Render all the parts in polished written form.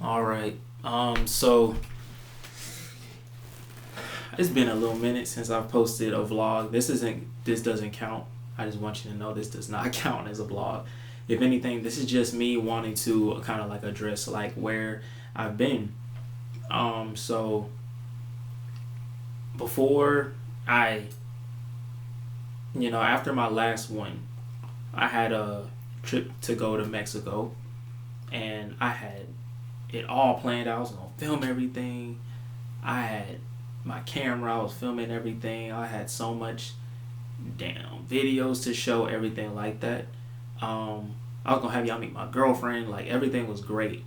All right. So it's been a little minute since I've posted a vlog. This doesn't count. I just want you to know this does not count as a vlog. If anything, this is just me wanting to kind of like address like where I've been. So before after my last one, I had a trip to go to Mexico, and I had it all planned out. I was gonna film everything. I had my camera. I was filming everything. I had so much damn videos to show, everything like that. I was gonna have y'all meet my girlfriend. Like everything was great.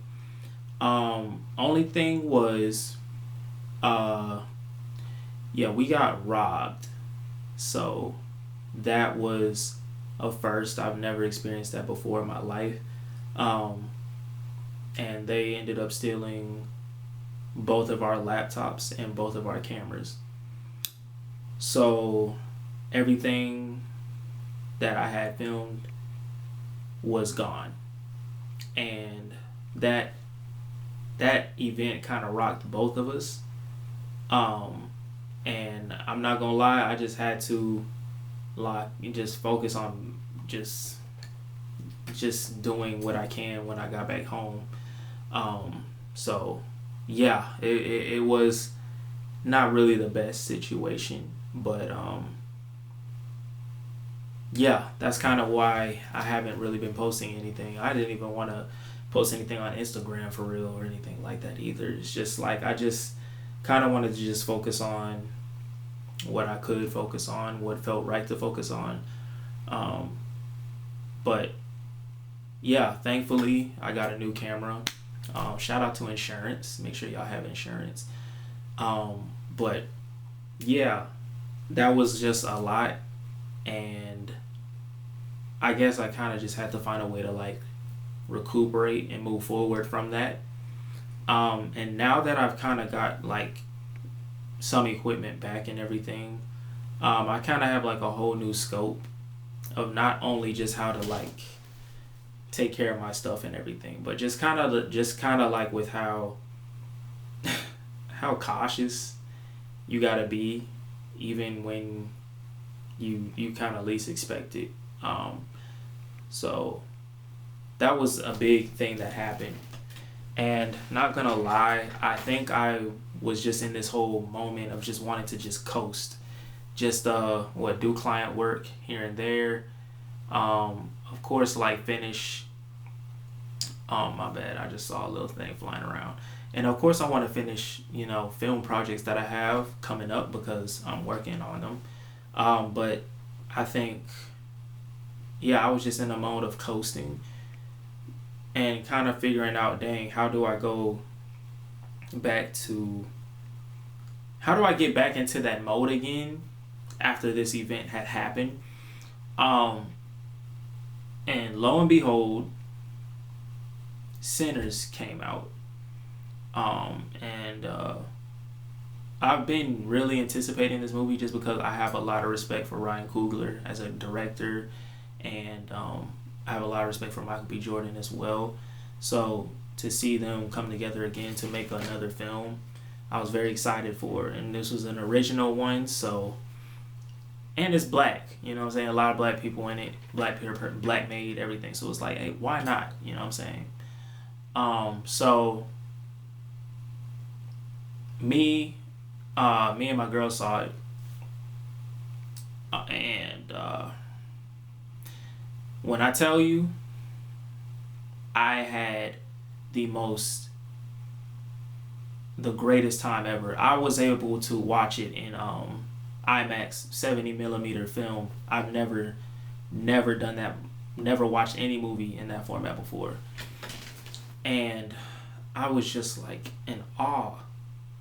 Only thing was, we got robbed. So that was a first. I've never experienced that before in my life. And they ended up stealing both of our laptops and both of our cameras. So everything that I had filmed was gone. And that event kind of rocked both of us. And I'm not gonna lie, I just had to just focus on just doing what I can when I got back home. So yeah, it was not really the best situation, but yeah, that's kind of why I haven't really been posting anything. I didn't even want to post anything on Instagram for real or anything like that either. It's just like I just kind of wanted to just focus on what I could focus on, what felt right to focus on. But yeah, thankfully I got a new camera. Shout out to insurance. Make sure y'all have insurance. But yeah, that was just a lot, and I guess I kind of just had to find a way to like recuperate and move forward from that. And now that I've kind of got like some equipment back and everything, I kind of have like a whole new scope of not only just how to like take care of my stuff and everything, but just kind of like with how cautious you gotta be, even when you kind of least expect it. So that was a big thing that happened. And not gonna lie, I think I was just in this whole moment of just wanting to just coast, just do client work here and there. Of course, like finish. My bad. I just saw a little thing flying around. And of course, I want to finish, film projects that I have coming up because I'm working on them. But I think, I was just in a mode of coasting and kind of figuring out, dang, how do I get back into that mode again after this event had happened? And lo and behold, Sinners came out. And I've been really anticipating this movie just because I have a lot of respect for Ryan Coogler as a director, and I have a lot of respect for Michael B. Jordan as well. So to see them come together again to make another film, I was very excited for. And this was an original one, so, and it's black, you know what I'm saying? A lot of black people in it, black made, everything. So it's like, hey, why not? You know what I'm saying? So me and my girl saw it, and when I tell you, I had the greatest time ever. I was able to watch it in IMAX 70mm film. I've never done that, never watched any movie in that format before. And I was just like in awe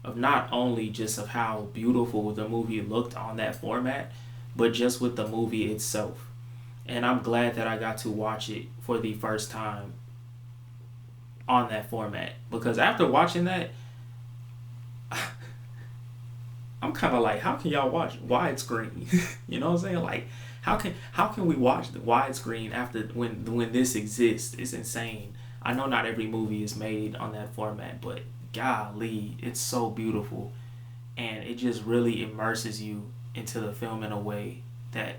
of not only just of how beautiful the movie looked on that format, but just with the movie itself. And I'm glad that I got to watch it for the first time on that format, because after watching that, I'm kind of like, how can y'all watch widescreen? You know what I'm saying? Like, how can we watch the widescreen after when this exists? It's insane. I know not every movie is made on that format, but golly, it's so beautiful, and it just really immerses you into the film in a way that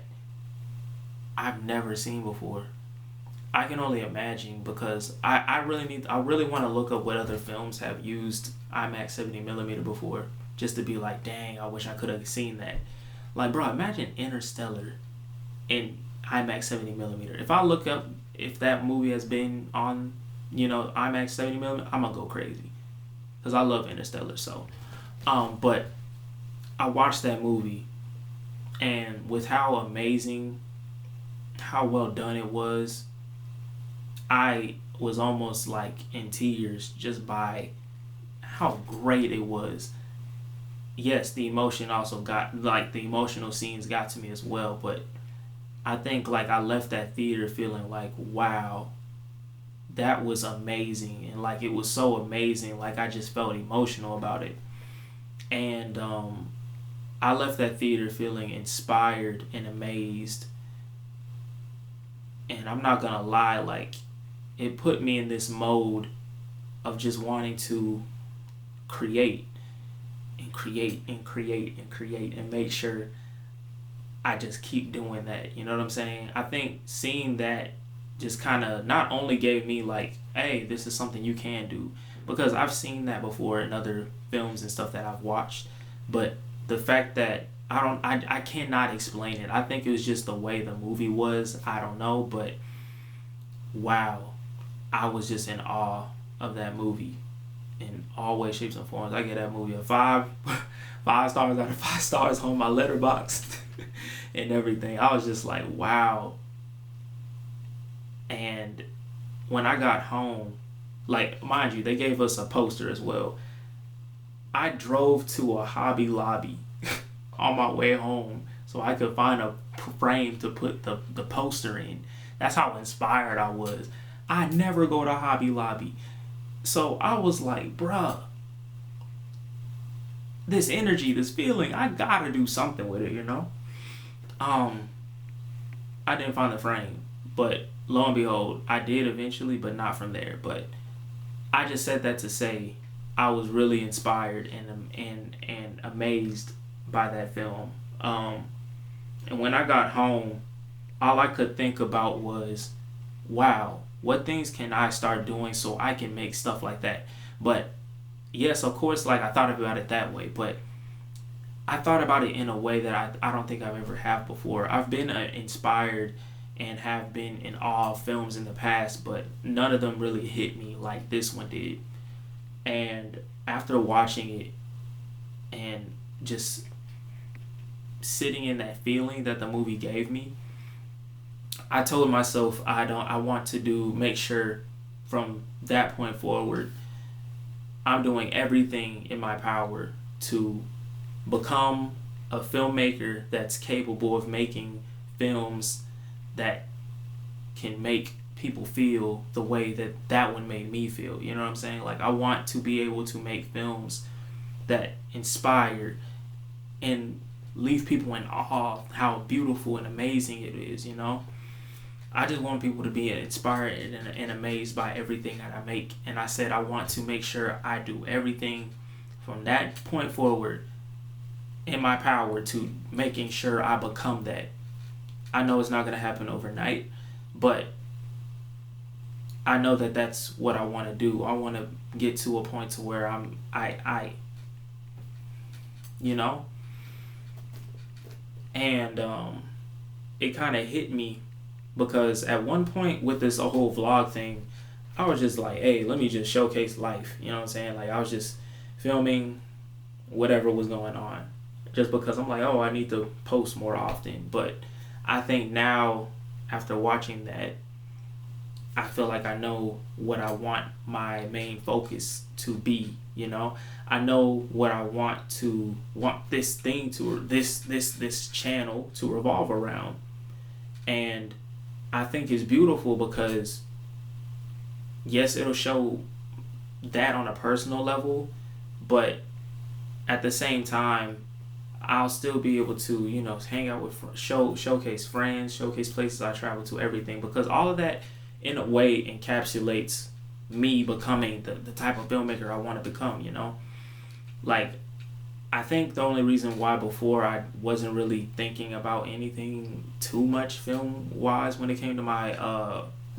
I've never seen before. I can only imagine because I really want to look up what other films have used IMAX 70 millimeter before, just to be like, dang, I wish I could have seen that. Like, bro, imagine Interstellar in IMAX 70 millimeter. If I look up if that movie has been on, IMAX 70 millimeter, I'm gonna go crazy because I love Interstellar. So, but I watched that movie, and with how amazing, how well done it was, I was almost like in tears just by how great it was. Yes, the emotion also got, like, the emotional scenes got to me as well, but I think like I left that theater feeling like, wow, that was amazing, and like it was so amazing, like I just felt emotional about it. And I left that theater feeling inspired and amazed. And I'm not gonna lie, like, it put me in this mode of just wanting to create and create and create and create and make sure I just keep doing that. You know what I'm saying? I think seeing that just kind of not only gave me like, hey, this is something you can do, because I've seen that before in other films and stuff that I've watched, but the fact that I cannot explain it. I think it was just the way the movie was. I don't know, but wow, I was just in awe of that movie in all ways, shapes, and forms. I get that movie a 5 stars out of 5 stars on my letterbox and everything. I was just like, wow. And when I got home, like, mind you, they gave us a poster as well. I drove to a Hobby Lobby on my way home so I could find a frame to put the poster in. That's how inspired I was. I never go to Hobby Lobby. So I was like, bruh, this energy, this feeling, I gotta do something with it. I didn't find the frame, but lo and behold, I did eventually, but not from there. But I just said that to say I was really inspired and amazed by that film. And when I got home, all I could think about was, wow, what things can I start doing so I can make stuff like that? But yes, of course, like, I thought about it that way, but I thought about it in a way that I don't think I've ever have before. I've been inspired and have been in awe of films in the past, but none of them really hit me like this one did. And after watching it and just sitting in that feeling that the movie gave me, I told myself I want to make sure from that point forward I'm doing everything in my power to become a filmmaker that's capable of making films that can make people feel the way that one made me feel. You know what I'm saying? Like, I want to be able to make films that inspire and leave people in awe of how beautiful and amazing it is. I just want people to be inspired and amazed by everything that I make. And I said I want to make sure I do everything from that point forward in my power to making sure I become that. I know it's not going to happen overnight, but I know that that's what I want to do. I want to get to a point to where and it kind of hit me because at one point with this whole vlog thing, I was just like, hey, let me just showcase life. You know what I'm saying? Like, I was just filming whatever was going on just because I'm like, oh, I need to post more often. But I think now, after watching that, I feel like I know what I want my main focus to be. I know what I want this thing to this channel to revolve around. And I think it's beautiful because yes, it'll show that on a personal level, but at the same time I'll still be able to, hang out with showcase friends, showcase places I travel to, everything, because all of that in a way encapsulates me becoming the type of filmmaker I want to become, Like, I think the only reason why before I wasn't really thinking about anything too much film wise when it came to my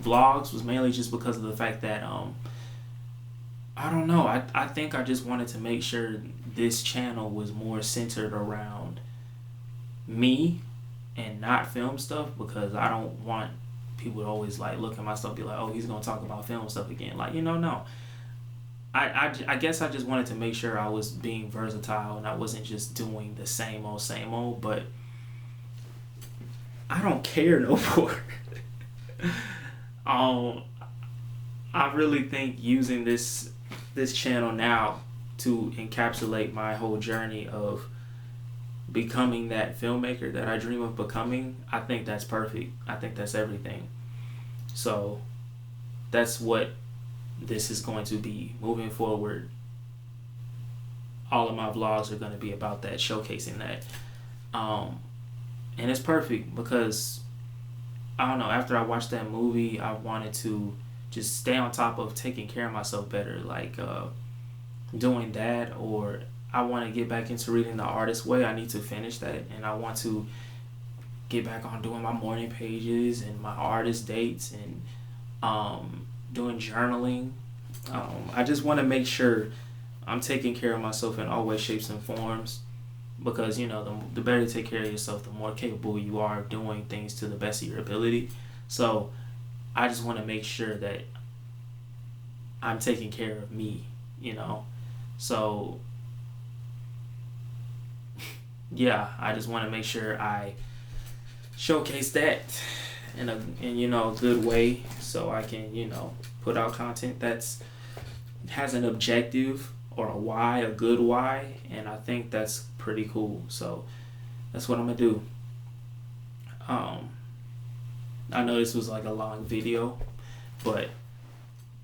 vlogs was mainly just because of the fact that I don't know, I think I just wanted to make sure this channel was more centered around me and not film stuff, because I don't want people to always like look at my stuff and be like, oh, he's gonna talk about film stuff again. Like, no. I guess I just wanted to make sure I was being versatile and I wasn't just doing the same old, but I don't care no more. I really think using this channel now to encapsulate my whole journey of becoming that filmmaker that I dream of becoming, I think that's perfect. I think that's everything. So that's what this is going to be moving forward. All of my vlogs are going to be about that, showcasing that. And it's perfect because, I don't know, after I watched that movie, I wanted to just stay on top of taking care of myself better, like doing that, or I want to get back into reading The Artist's Way. I need to finish that, and I want to get back on doing my morning pages and my artist dates and doing journaling. I just want to make sure I'm taking care of myself in all ways, shapes, and forms, because the better you take care of yourself, the more capable you are of doing things to the best of your ability. So I just want to make sure that I'm taking care of me, so yeah, I just want to make sure I showcase that in a good way, so I can put out content that's has an objective or a why, a good why, and I think that's pretty cool. So that's what I'm gonna do. I know this was like a long video, but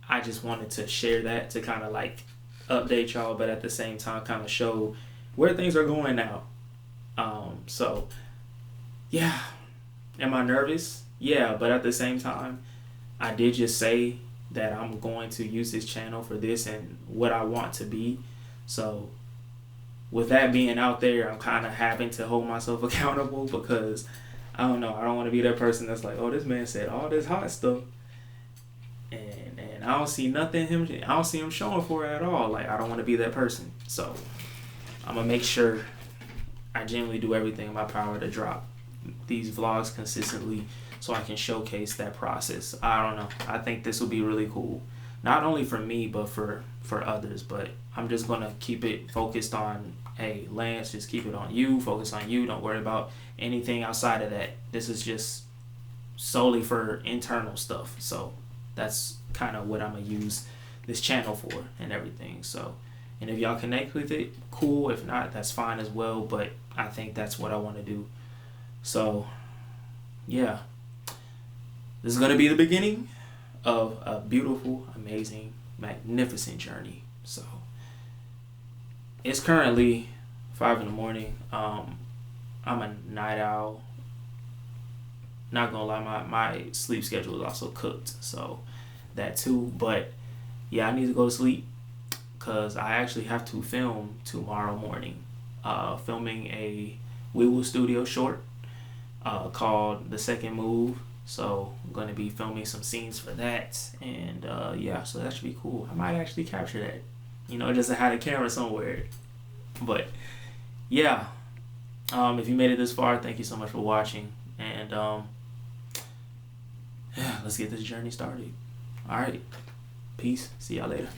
I just wanted to share that to kind of like update y'all, but at the same time kind of show where things are going now. So yeah, am I nervous? Yeah, but at the same time, I did just say that I'm going to use this channel for this and what I want to be. So with that being out there, I'm kind of having to hold myself accountable, because I don't know, I don't want to be that person that's like, oh, this man said all this hot stuff and I don't see nothing I don't see him showing for it at all. Like, I don't want to be that person. So I'm gonna make sure I genuinely do everything in my power to drop these vlogs consistently, so I can showcase that process. I don't know, I think this will be really cool, not only for me but for others. But I'm just gonna keep it focused on, hey Lance, just keep it on you, focus on you, don't worry about anything outside of that. This is just solely for internal stuff. So that's kind of what I'm gonna use this channel for and everything. So, and if y'all connect with it, cool. If not, that's fine as well, but I think that's what I want to do. So yeah, this is going to be the beginning of a beautiful, amazing, magnificent journey. So it's currently 5 a.m. I'm a night owl. Not gonna lie, my sleep schedule is also cooked, so that too. But yeah, I need to go to sleep because I actually have to film tomorrow morning. Filming a Wee Studio short called The Second Move. So I'm going to be filming some scenes for that, and yeah, so that should be cool. I might actually capture that, just to have a camera somewhere. But yeah, if you made it this far, thank you so much for watching, and yeah, let's get this journey started. All right, peace, see y'all later.